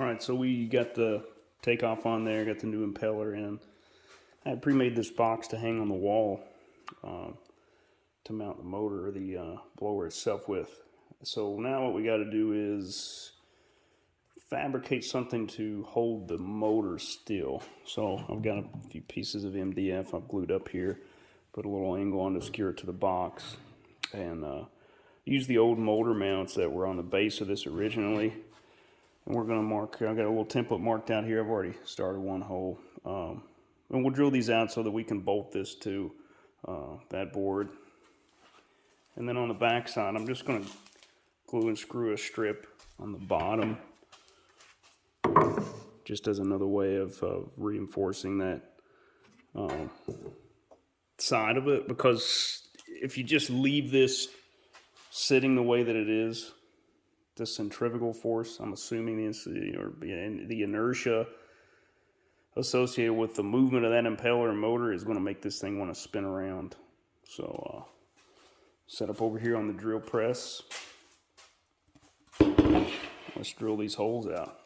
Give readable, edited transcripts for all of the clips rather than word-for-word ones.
All right, so we got the takeoff on there, got the new impeller in. I had pre-made this box to hang on the wall to mount the motor or the blower itself with. So now what we got to do is fabricate something to hold the motor still. So I've got a few pieces of MDF I've glued up here, put a little angle on to secure it to the box, and use the old motor mounts that were on the base of this originally. And we're going to mark, I've got a little template marked out here. I've already started one hole. And we'll drill these out so that we can bolt this to that board. And then on the back side, I'm just going to glue and screw a strip on the bottom, just as another way of reinforcing that side of it. Because if you just leave this sitting the way that it is, the centrifugal force, I'm assuming the inertia associated with the movement of that impeller and motor is going to make this thing want to spin around. So set up over here on the drill press. Let's drill these holes out.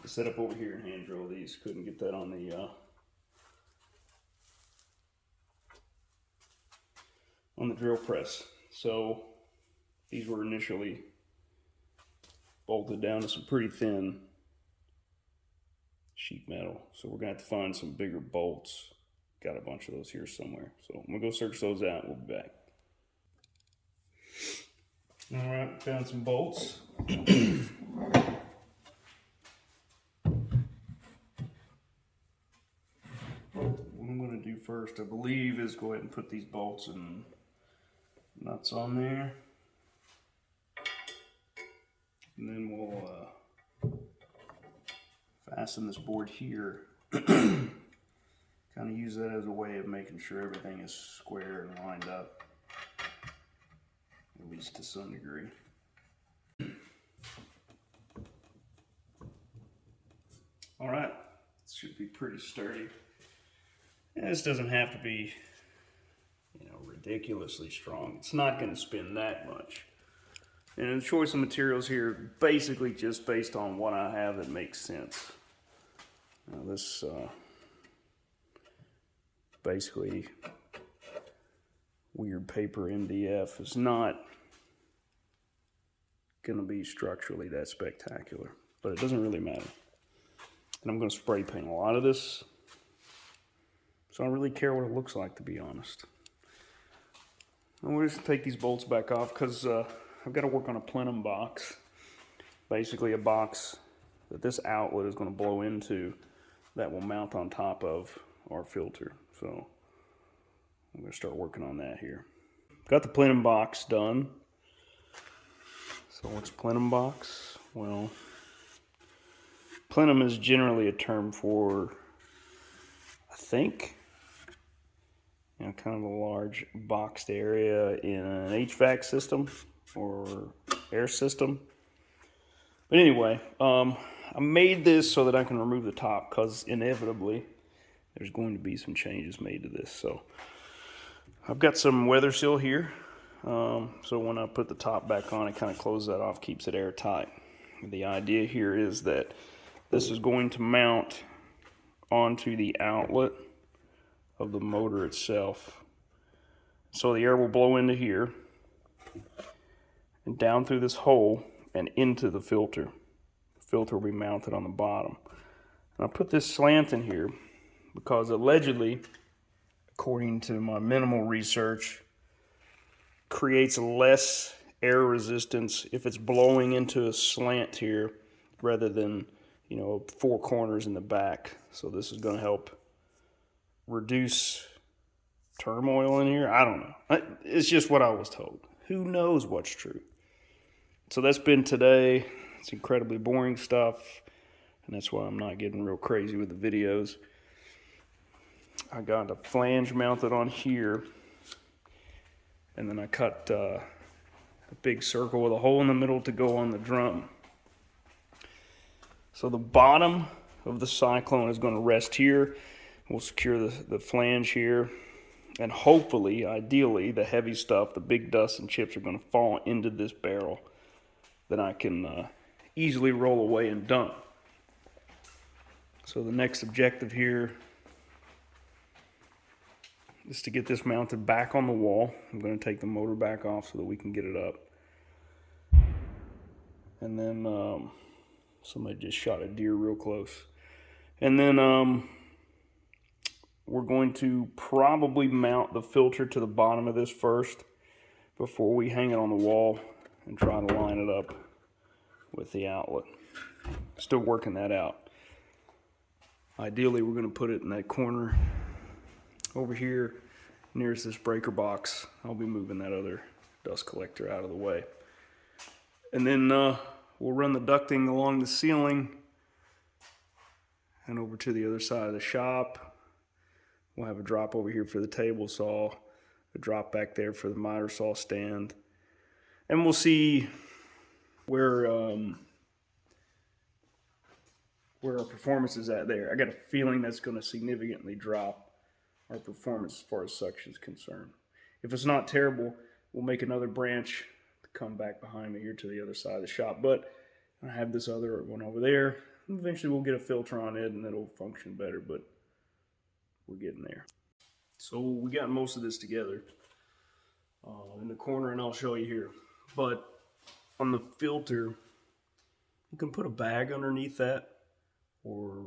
Set up over here and hand drill these. Couldn't get that on the drill press. So these were initially bolted down to some pretty thin sheet metal. So we're gonna have to find some bigger bolts. Got a bunch of those here somewhere. So I'm gonna go search those out. We'll be back. All right, found some bolts. First, I believe, is go ahead and put these bolts and nuts on there, and then we'll fasten this board here. Kind of use that as a way of making sure everything is square and lined up, at least to some degree. All right, this should be pretty sturdy. And this doesn't have to be, ridiculously strong. It's not going to spin that much. And the choice of materials here, basically just based on what I have that makes sense. Now this basically weird paper MDF is not going to be structurally that spectacular, but it doesn't really matter. And I'm going to spray paint a lot of this. So I don't really care what it looks like, to be honest. And we'll just take these bolts back off because I've got to work on a plenum box. Basically a box that this outlet is going to blow into that will mount on top of our filter. So I'm going to start working on that here. Got the plenum box done. So what's plenum box? Well, plenum is generally a term for, I think, kind of a large boxed area in an HVAC system or air system. But anyway, I made this so that I can remove the top because inevitably there's going to be some changes made to this. So I've got some weather seal here. So when I put the top back on, it kind of closes that off, keeps it airtight. The idea here is that this is going to mount onto the outlet of the motor itself. So the air will blow into here and down through this hole and into the filter. The filter will be mounted on the bottom. And I put this slant in here because allegedly, according to my minimal research, creates less air resistance if it's blowing into a slant here rather than you know, 4 corners in the back. So this is going to help reduce turmoil in here. I don't know. It's just what I was told. Who knows what's true? So that's been today. It's incredibly boring stuff, and that's why I'm not getting real crazy with the videos. I got a flange mounted on here, and then I cut a big circle with a hole in the middle to go on the drum. So the bottom of the Cyclone is going to rest here. We'll secure the flange here, and hopefully, ideally, the heavy stuff, the big dust and chips are going to fall into this barrel that I can easily roll away and dump. So the next objective here is to get this mounted back on the wall. I'm going to take the motor back off so that we can get it up. And then somebody just shot a deer real close. And then we're going to probably mount the filter to the bottom of this first before we hang it on the wall and try to line it up with the outlet. Still working that out. Ideally, we're going to put it in that corner over here nearest this breaker box. I'll be moving that other dust collector out of the way. And then we'll run the ducting along the ceiling and over to the other side of the shop. We'll have a drop over here for the table saw, a drop back there for the miter saw stand. And we'll see where our performance is at there. I got a feeling that's going to significantly drop our performance as far as suction is concerned. If it's not terrible, we'll make another branch to come back behind me here to the other side of the shop. But I have this other one over there. Eventually we'll get a filter on it and it'll function better, but we're getting there. So we got most of this together in the corner, and I'll show you here. But on the filter, you can put a bag underneath that, or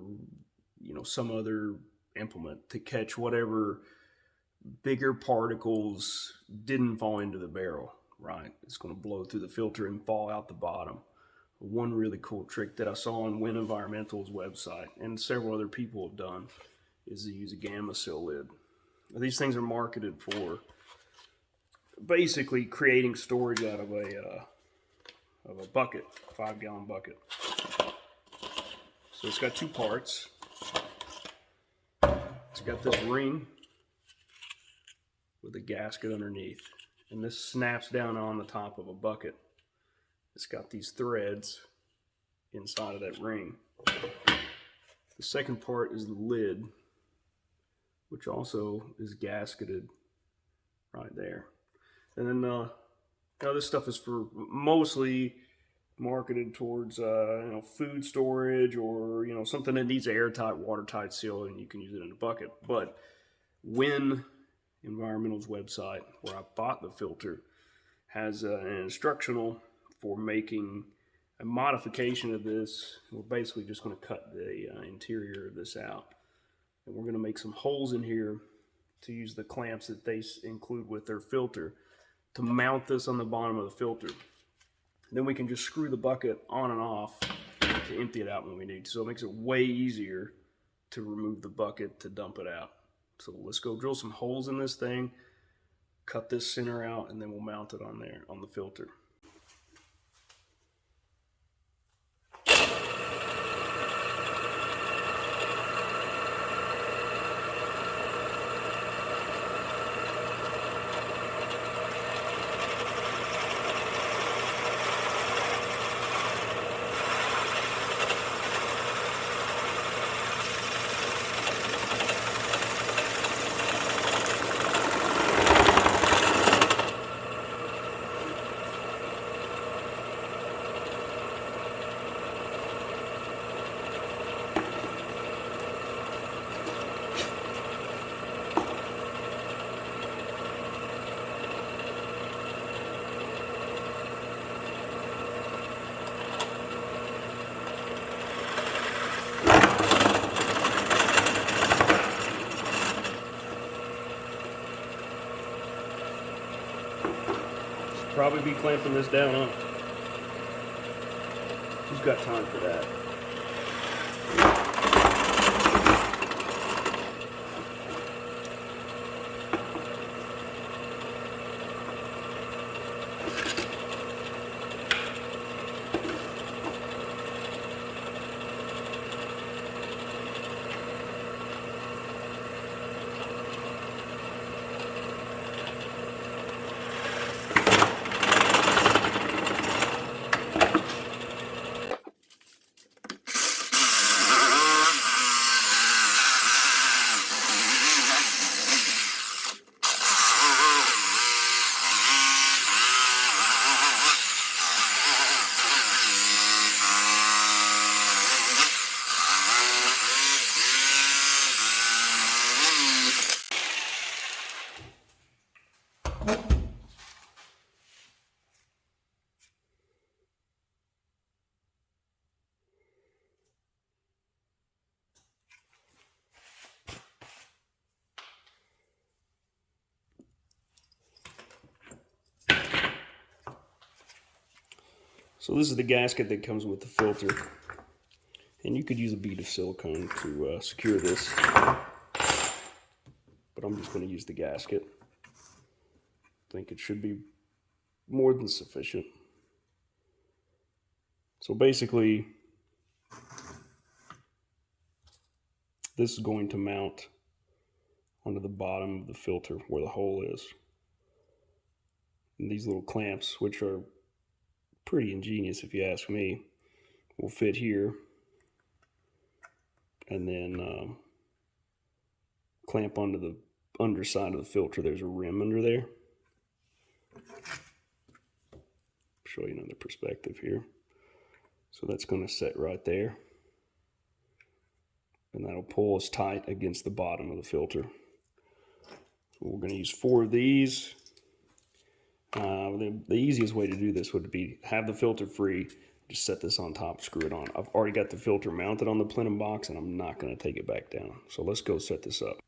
some other implement to catch whatever bigger particles didn't fall into the barrel, right? It's going to blow through the filter and fall out the bottom. One really cool trick that I saw on Win Environmental's website, and several other people have done, is to use a gamma seal lid. These things are marketed for basically creating storage out of a bucket, 5-gallon bucket. So it's got 2 parts. It's got this ring with a gasket underneath, and this snaps down on the top of a bucket. It's got these threads inside of that ring. The second part is the lid, which also is gasketed right there. And then now this stuff is for mostly marketed towards food storage, or something that needs an airtight, watertight seal, and you can use it in a bucket. But Win Environmental's website, where I bought the filter, has an instructional for making a modification of this. We're basically just going to cut the interior of this out, and we're going to make some holes in here to use the clamps that they include with their filter to mount this on the bottom of the filter. Then we can just screw the bucket on and off to empty it out when we need to. So it makes it way easier to remove the bucket to dump it out. So let's go drill some holes in this thing, cut this center out, and then we'll mount it on there on the filter. Probably be clamping this down, huh? Who's got time for that? So this is the gasket that comes with the filter. And you could use a bead of silicone to secure this. But I'm just going to use the gasket. I think it should be more than sufficient. So basically, this is going to mount onto the bottom of the filter where the hole is. And these little clamps, which are pretty ingenious if you ask me, will fit here. And then clamp onto the underside of the filter. There's a rim under there. Show you another perspective here. So that's going to set right there. And that'll pull us tight against the bottom of the filter. So we're going to use 4 of these. The easiest way to do this would be have the filter free, just set this on top, screw it on. I've already got the filter mounted on the plenum box and I'm not going to take it back down. So let's go set this up.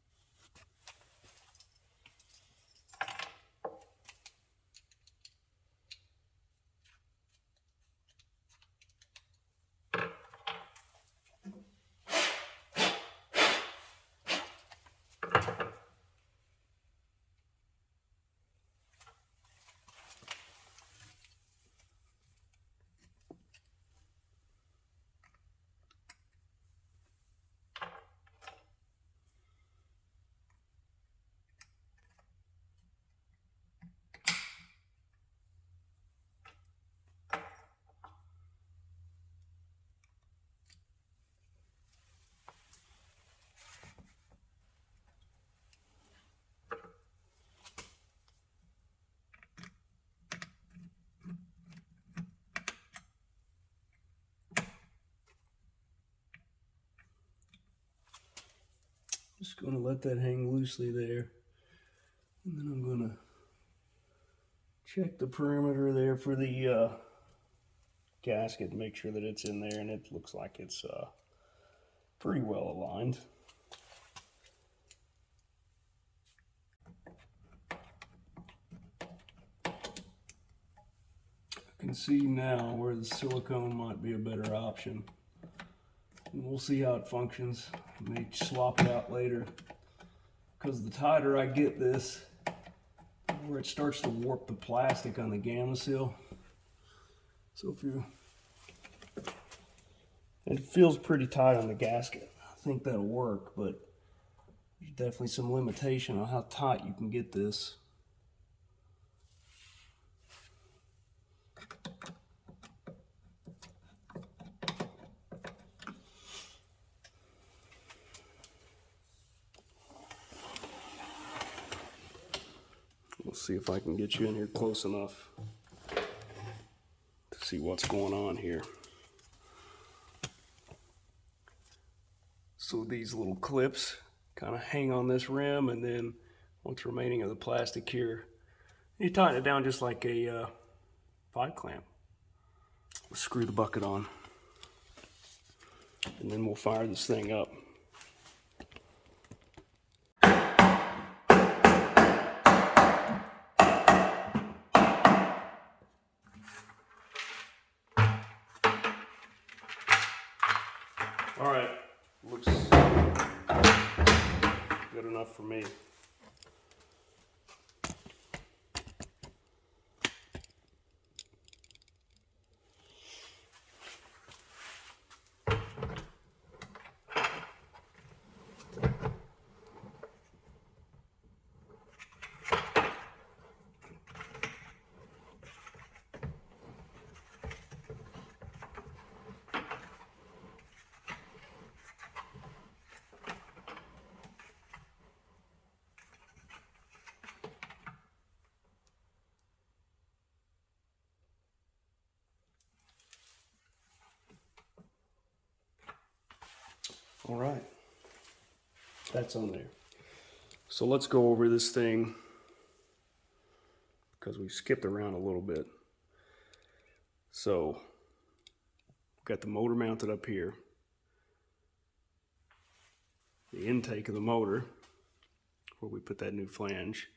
Just going to let that hang loosely there. And then I'm going to check the perimeter there for the gasket, make sure that it's in there, and it looks like it's pretty well aligned. I can see now where the silicone might be a better option. And we'll see how it functions. I may swap it out later, because the tighter I get this, where it starts to warp the plastic on the gamma seal. So it feels pretty tight on the gasket. I think that'll work, but there's definitely some limitation on how tight you can get this. We'll see if I can get you in here close enough to see what's going on here. So these little clips kind of hang on this rim, and then what's remaining of the plastic here, you tighten it down just like a pipe clamp. We'll screw the bucket on, and then we'll fire this thing up. All right, looks good enough for me. All right, that's on there. So let's go over this thing, because we skipped around a little bit. So we've got the motor mounted up here. The intake of the motor, where we put that new flange,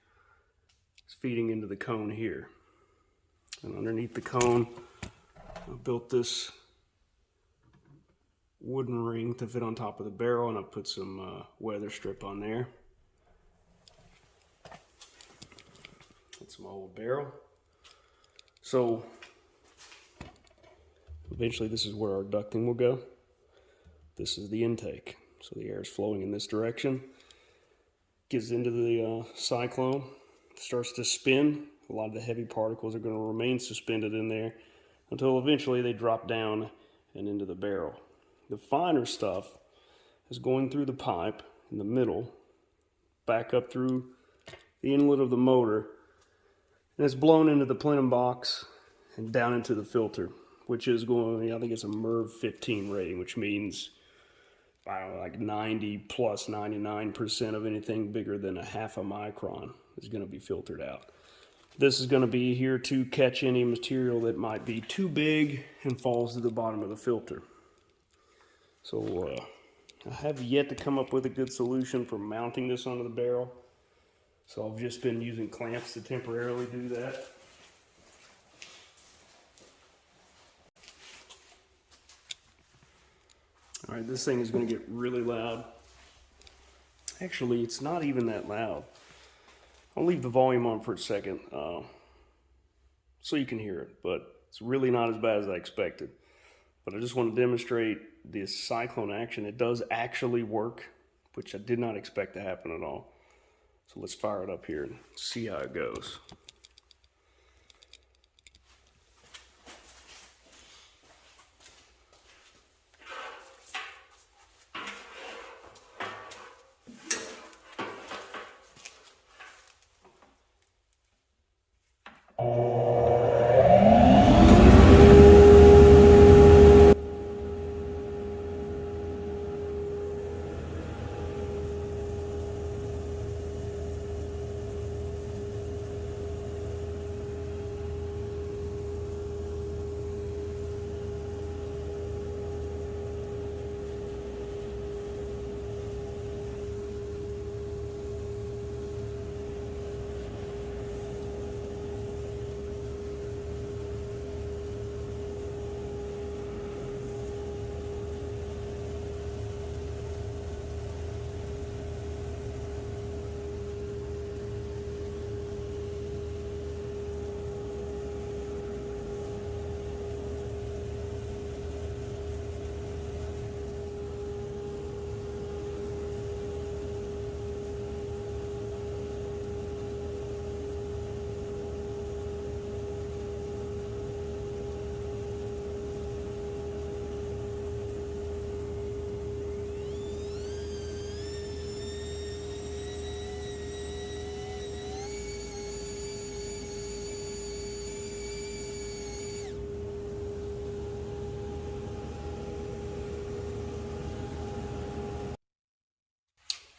is feeding into the cone here. And underneath the cone, I built this wooden ring to fit on top of the barrel, and I put some weather strip on there. That's my old barrel. So eventually this is where our ducting will go. This is the intake. So the air is flowing in this direction. Gets into the Cyclone, starts to spin. A lot of the heavy particles are going to remain suspended in there until eventually they drop down and into the barrel. The finer stuff is going through the pipe in the middle, back up through the inlet of the motor, and it's blown into the plenum box and down into the filter, which is going, I think it's a MERV 15 rating, which means, I don't know, like 90 plus 99% of anything bigger than a half a micron is going to be filtered out. This is going to be here to catch any material that might be too big and falls to the bottom of the filter. So I have yet to come up with a good solution for mounting this onto the barrel. So I've just been using clamps to temporarily do that. All right, this thing is going to get really loud. Actually, it's not even that loud. I'll leave the volume on for a second so you can hear it, but it's really not as bad as I expected. But I just want to demonstrate this Cyclone action. It does actually work, which I did not expect to happen at all. So let's fire it up here and see how it goes.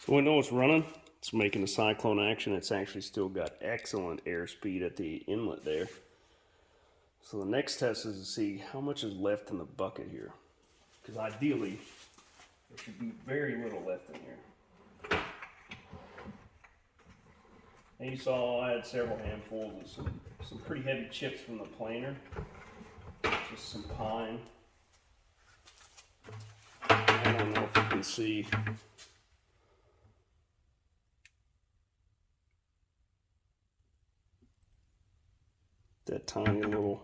So we know it's running. It's making a Cyclone action. It's actually still got excellent airspeed at the inlet there. So the next test is to see how much is left in the bucket here. Because ideally, there should be very little left in here. And you saw I had several handfuls of some pretty heavy chips from the planer. Just some pine. I don't know if you can see. That tiny little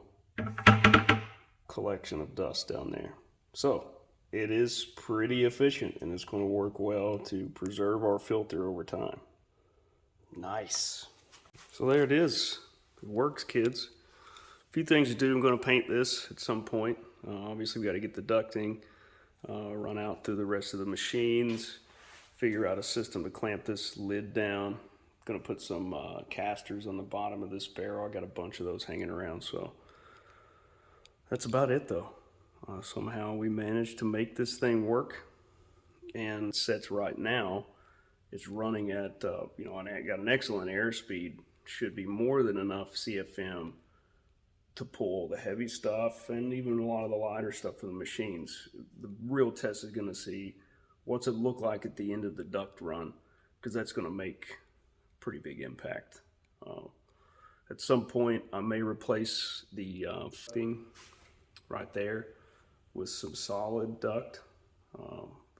collection of dust down there. So it is pretty efficient, and it's going to work well to preserve our filter over time. Nice. So there it is. It works, kids. A few things to do. I'm going to paint this at some point. Obviously we got to get the ducting, run out through the rest of the machines, figure out a system to clamp this lid down. Gonna put some casters on the bottom of this barrel. I got a bunch of those hanging around, so that's about it though. Somehow we managed to make this thing work, and sets right now. It's running at and I got an excellent airspeed. Should be more than enough CFM to pull the heavy stuff and even a lot of the lighter stuff for the machines. The real test is gonna see what's it look like at the end of the duct run, because that's gonna make pretty big impact. At some point I may replace the thing right there with some solid duct.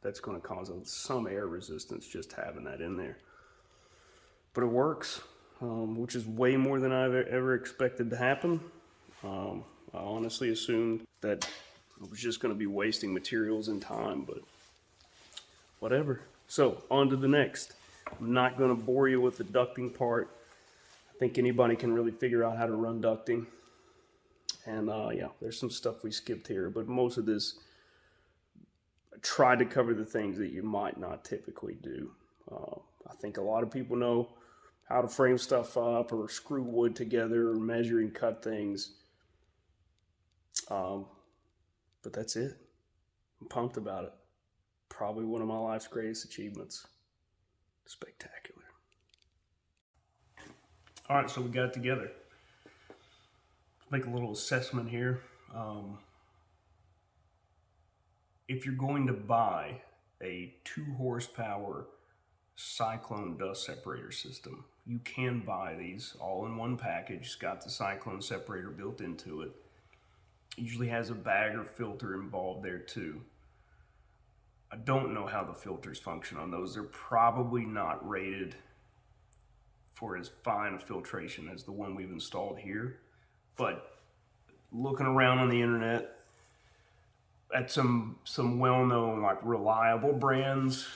That's going to cause some air resistance just having that in there. But it works, which is way more than I've ever expected to happen. I honestly assumed that I was just going to be wasting materials and time, but whatever. So, on to the next. I'm not going to bore you with the ducting part. I think anybody can really figure out how to run ducting. And yeah, there's some stuff we skipped here, but most of this I tried to cover the things that you might not typically do. I think a lot of people know how to frame stuff up or screw wood together or measure and cut things. But that's it. I'm pumped about it. Probably one of my life's greatest achievements. Spectacular. All right, so we got it together. Let's make a little assessment here. If you're going to buy a 2 horsepower Cyclone dust separator system, you can buy these all in one package. It's got the Cyclone separator built into it. It usually has a bag or filter involved there too. I don't know how the filters function on those. They're probably not rated for as fine a filtration as the one we've installed here. But looking around on the internet at some well-known, like reliable brands,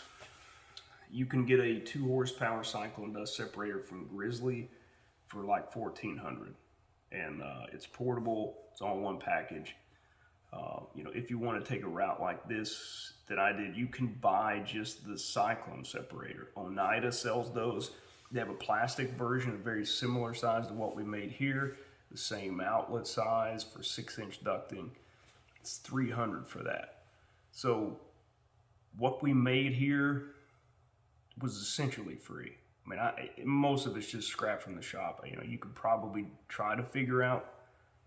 you can get a 2 horsepower Cyclone dust separator from Grizzly for like $1,400, and it's portable. It's all in one package. You know, if you want to take a route like this that I did, you can buy just the Cyclone separator. Oneida sells those. They have a plastic version, a very similar size to what we made here, the same outlet size for 6-inch ducting. It's $300 for that. So what we made here was essentially free. I mean, most of it's just scrap from the shop. You know, you could probably try to figure out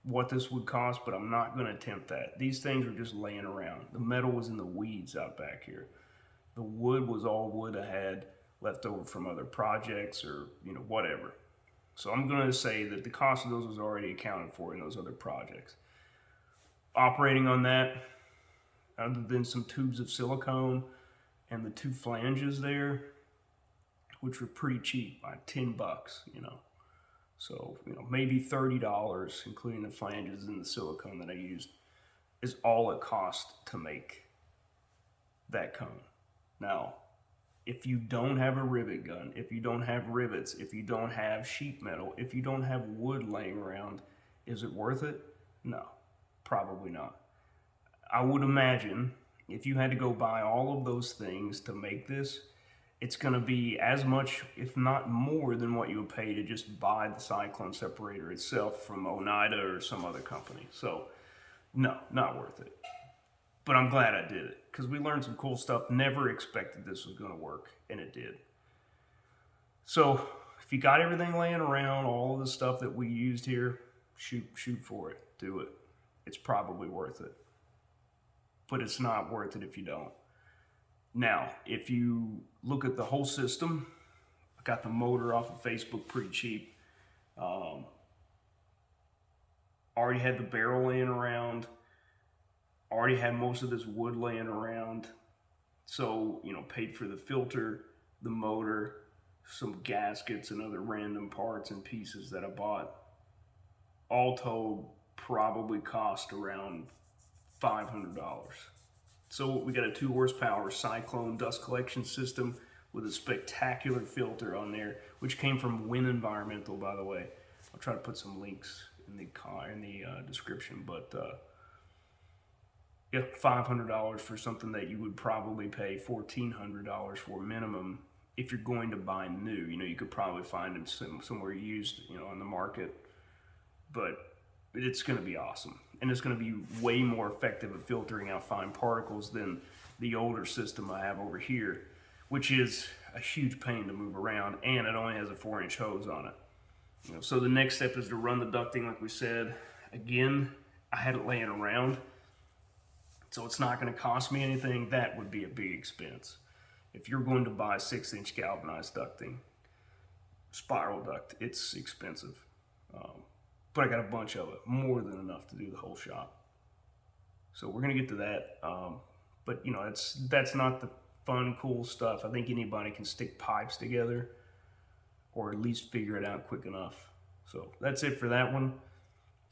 what this would cost, but I'm not going to attempt that. These things were just laying around. The metal was in the weeds out back here. The wood was all wood I had left over from other projects or, you know, whatever. So I'm going to say that the cost of those was already accounted for in those other projects. Operating on that, other than some tubes of silicone and the 2 flanges there, which were pretty cheap, like $10, you know. So, you know, maybe $30, including the flanges and the silicone that I used, is all it cost to make that cone. Now, if you don't have a rivet gun, if you don't have rivets, if you don't have sheet metal, if you don't have wood laying around, is it worth it? No, probably not. I would imagine if you had to go buy all of those things to make this, it's going to be as much, if not more, than what you would pay to just buy the Cyclone separator itself from Oneida or some other company. So, no, not worth it. But I'm glad I did it, because we learned some cool stuff. Never expected this was going to work, and it did. So, if you got everything laying around, all of the stuff that we used here, shoot for it. Do it. It's probably worth it. But it's not worth it if you don't. Now, if you look at the whole system, I got the motor off of Facebook pretty cheap. Already had the barrel laying around. Already had most of this wood laying around. So, you know, paid for the filter, the motor, some gaskets and other random parts and pieces that I bought. All told, probably cost around $500. So we got a 2 horsepower Cyclone dust collection system with a spectacular filter on there, which came from Win Environmental, by the way. I'll try to put some links in the description, but yeah, $500 for something that you would probably pay $1,400 for minimum if you're going to buy new. You know, you could probably find them somewhere used, you know, on the market, but it's going to be awesome. And it's going to be way more effective at filtering out fine particles than the older system I have over here, which is a huge pain to move around, and it only has a 4-inch hose on it. You know, so the next step is to run the ducting like we said. Again, I had it laying around, so it's not going to cost me anything. That would be a big expense. If you're going to buy 6-inch galvanized ducting, spiral duct, it's expensive. But I got a bunch of it, more than enough to do the whole shop. So we're gonna get to that. But you know, that's not the fun, cool stuff. I think anybody can stick pipes together, or at least figure it out quick enough. So that's it for that one.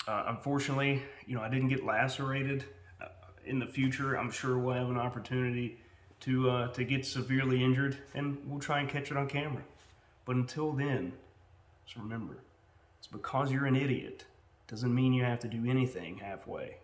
Unfortunately, you know, I didn't get lacerated. In the future, I'm sure we'll have an opportunity to get severely injured, and we'll try and catch it on camera. But until then, just remember, it's because you're an idiot doesn't mean you have to do anything halfway.